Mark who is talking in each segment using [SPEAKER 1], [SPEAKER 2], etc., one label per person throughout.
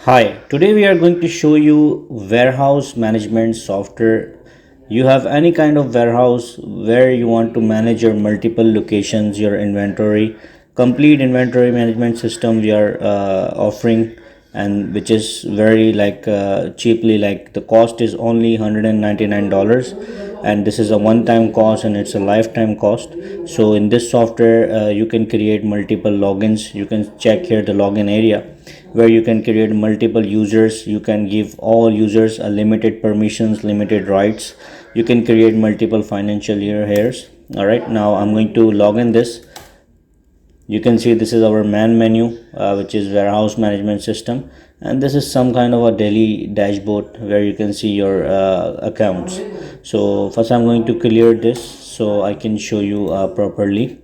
[SPEAKER 1] Hi, today we are going to show you warehouse management software. You have any kind of warehouse where you want to manage your multiple locations, your inventory, complete inventory management system we are offering, and which is very cheaply, like the cost is only $199, and this is a one-time cost and it's a lifetime cost. So in this software you can create multiple logins. You can check here the login area where you can create multiple users. You can give all users a limited permissions, limited rights. You can create multiple financial year hairs. All right, now I'm going to log in this. You can see this is our man menu, which is warehouse management system, and this is some kind of a daily dashboard where you can see your accounts. So first I'm going to clear this so I can show you properly.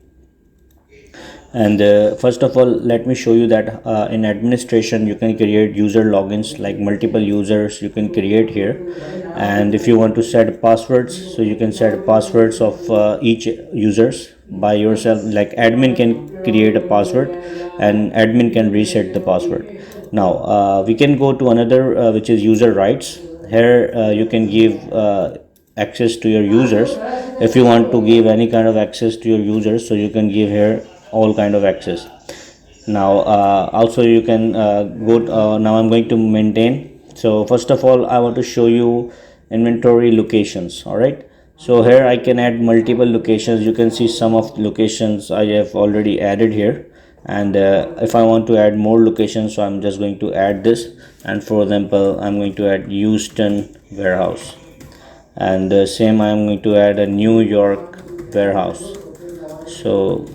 [SPEAKER 1] And first of all, let me show you that in administration you can create user logins, like multiple users you can create here. And if you want to set passwords, so you can set passwords of each users by yourself. Like admin can create a password and admin can reset the password. Now we can go to another which is user rights. Here you can give access to your users. If you want to give any kind of access to your users, so you can give here all kind of access. Now also you can now I'm going to maintain. So first of all, I want to show you inventory locations. All right, so here I can add multiple locations. You can see some of the locations I have already added here, and if I want to add more locations, so I'm just going to add this. And for example, I'm going to add Houston warehouse, and same I'm going to add a New York warehouse. So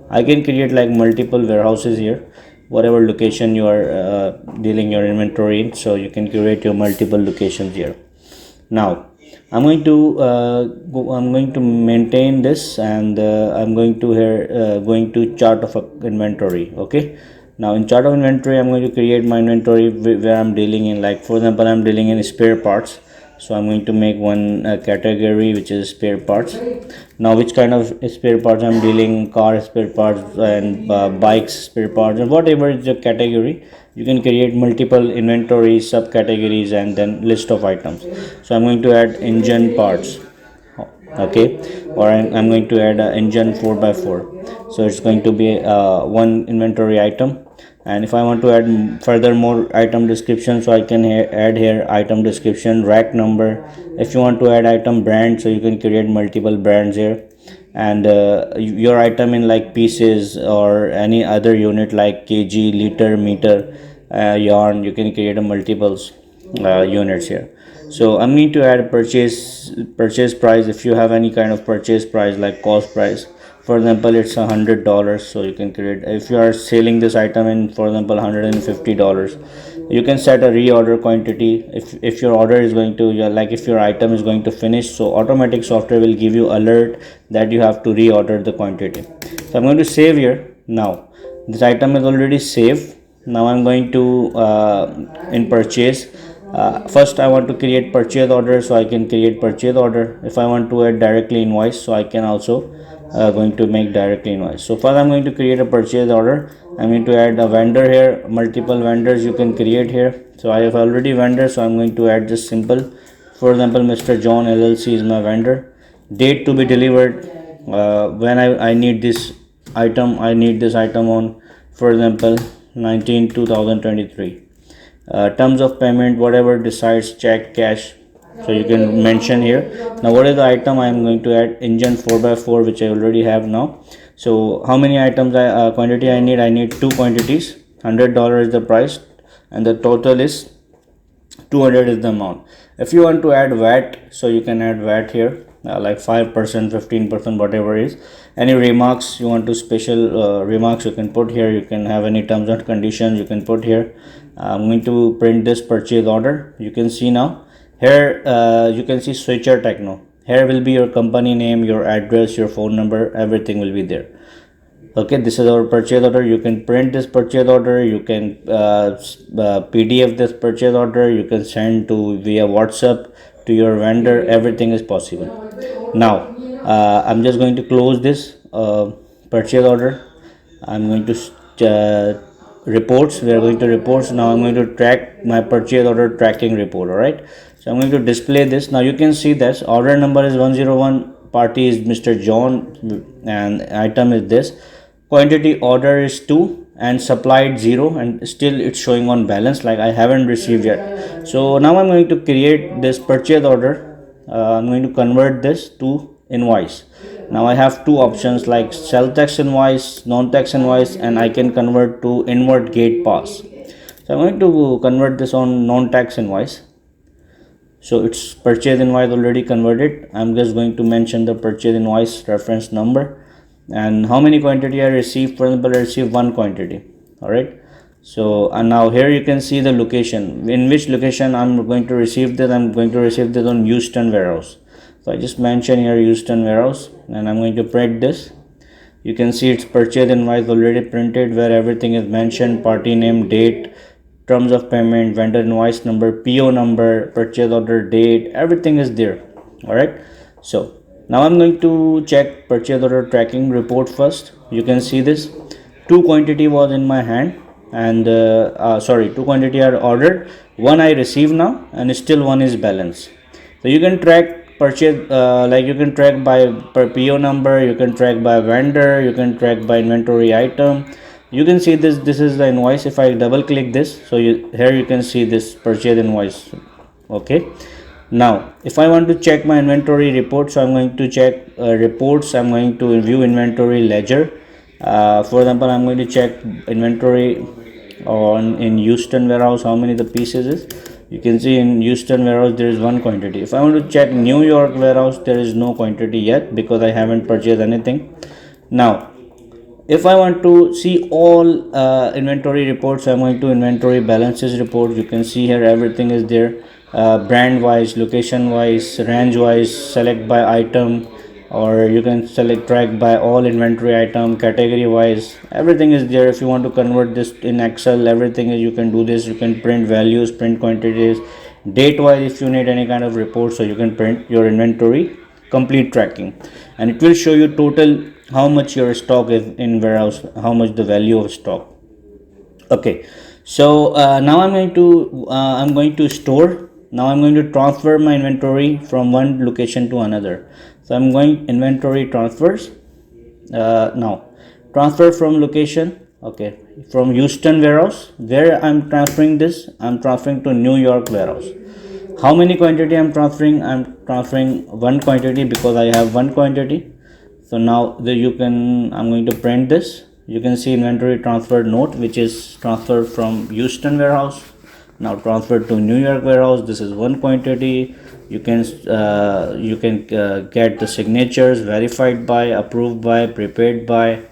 [SPEAKER 1] I can create like multiple warehouses here, whatever location you are dealing your inventory in. So you can create your multiple locations here. Now I'm going to maintain this, and I'm going to here going to chart of inventory. Okay, now in chart of inventory I'm going to create my inventory where I'm dealing in, like for example I'm dealing in spare parts. So I'm going to make one category which is spare parts. Now which kind of spare parts I'm dealing, car spare parts and bikes spare parts, and whatever is the category, you can create multiple inventory subcategories and then list of items. So I'm going to add engine parts. Okay, or I'm going to add an engine 4x4. So it's going to be one inventory item. And if I want to add further more item description, so I can add here item description, rack number. If you want to add item brand, so you can create multiple brands here. And your item in like pieces or any other unit like kg, liter, meter, yarn, you can create a multiples units here. So I'm going to add purchase price. If you have any kind of purchase price like cost price, for example it's $100, so you can create. If you are selling this item in, for example, $150, you can set a reorder quantity. If your order is going to, like if your item is going to finish, so automatic software will give you alert that you have to reorder the quantity. So I'm going to save here. Now this item is already saved. Now I'm going to in purchase, first I want to create purchase order, so I can create purchase order. If I want to add directly invoice, so I can also going to make directly invoice. So first I'm going to create a purchase order. I'm going to add a vendor here. Multiple vendors you can create here. So I have already vendor, so I'm going to add just simple. For example, Mr. John LLC is my vendor. Date to be delivered, when I need this item, I need this item on, for example, 19/2023. Terms of payment, whatever decides, check, cash, so you can mention here. Now what is the item I am going to add? Engine 4x4, which I already have now. So how many items quantity I need two quantities. $100 is the price and the total is 200 is the amount. If you want to add VAT, so you can add VAT here, like 5%, 15%, whatever is. Any remarks you want to special remarks, you can put here. You can have any terms and conditions, you can put here. I'm going to print this purchase order. You can see now here, you can see Switcher Techno. Here will be your company name, your address, your phone number, everything will be there. Okay, this is our purchase order. You can print this purchase order, you can PDF this purchase order, you can send to via WhatsApp to your vendor. Everything is possible. Now I'm just going to close this purchase order. I'm going to reports. We are going to reports. Now I'm going to track my purchase order tracking report. All right, so I'm going to display this. Now you can see that order number is 101, party is Mr. John, and item is this. Quantity order is 2 and supplied 0, and still it's showing on balance like I haven't received yet. So now I'm going to create this purchase order. I'm going to convert this to invoice. Now I have two options like sell tax invoice, non-tax invoice, and I can convert to invert gate pass. So I'm going to convert this on non-tax invoice. So it's purchase invoice already converted. I'm just going to mention the purchase invoice reference number and how many quantity I received. For example, I received 1 quantity. All right. So and now here you can see the location, in which location I'm going to receive this. I'm going to receive this on Houston warehouse. So I just mention here Houston warehouse, and I'm going to print this. You can see it's purchase invoice already printed, where everything is mentioned: party name, date, terms of payment, vendor invoice number, PO number, purchase order date, everything is there. All right. So now I'm going to check purchase order tracking report first. You can see this 2 quantity was in my hand, and 2 quantity are ordered, 1 I received now, and still 1 is balance. So you can track purchase, like you can track by per PO number, you can track by vendor, you can track by inventory item. You can see this is the invoice. If I double click this, so here you can see this purchase invoice. Okay. Now if I want to check my inventory report, so I'm going to check reports. I'm going to view inventory ledger. For example, I'm going to check inventory on in Houston warehouse, how many the pieces is. You can see in Houston warehouse there is 1 quantity. If I want to check New York warehouse, there is no quantity yet because I haven't purchased anything. Now if I want to see all inventory reports, I'm going to inventory balances report. You can see here everything is there, brand wise, location wise, range wise, select by item, or you can select track by all inventory item, category wise, everything is there. If you want to convert this in Excel, everything is, you can do this. You can print values, print quantities, date wise. If you need any kind of report, so you can print your inventory complete tracking, and it will show you total how much your stock is in warehouse, how much the value of stock. Okay, so now I'm going to store. Now I'm going to transfer my inventory from one location to another. So I'm going inventory transfers. Now transfer from location. Okay, from Houston warehouse, where I'm transferring this, I'm transferring to New York warehouse. How many quantity I'm transferring? I'm transferring 1 quantity because I have 1 quantity. So now I'm going to print this. You can see inventory transfer note, which is transferred from Houston warehouse, now transferred to New York warehouse. This is 1 quantity. You can get the signatures, verified by, approved by, prepared by,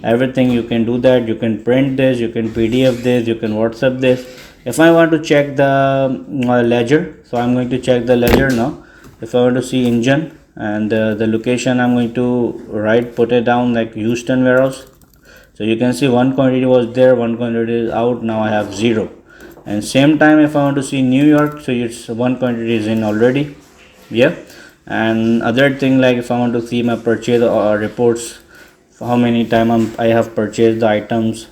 [SPEAKER 1] everything. You can do that. You can print this, you can PDF this, you can WhatsApp this. If I want to check the ledger, so I'm going to check the ledger now. If I want to see engine and the location, I'm going to put it down like Houston warehouse. So you can see 1 quantity was there, 1 quantity is out. Now I have 0. And same time, if I want to see New York, so it's 1 quantity is in already. Yeah. And other thing, like if I want to see my purchase reports, how many time I have purchased the items,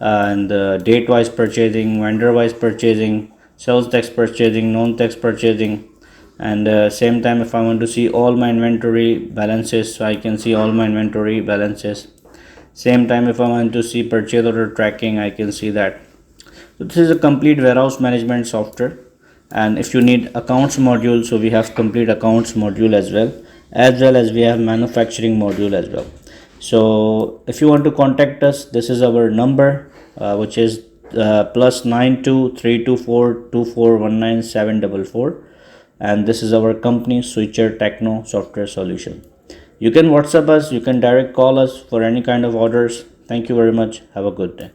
[SPEAKER 1] and date wise purchasing, vendor wise purchasing, sales tax purchasing, non-tax purchasing. And same time, if I want to see all my inventory balances, so I can see all my inventory balances. Same time, if I want to see purchase order tracking, I can see that. So this is a complete warehouse management software. And if you need accounts module, so we have complete accounts module as well as we have manufacturing module as well. So if you want to contact us, this is our number, which is +92 324 2419 744, and this is our company, Switcher Techno Software Solution. You can WhatsApp us, you can direct call us for any kind of orders. Thank you very much. Have a good day.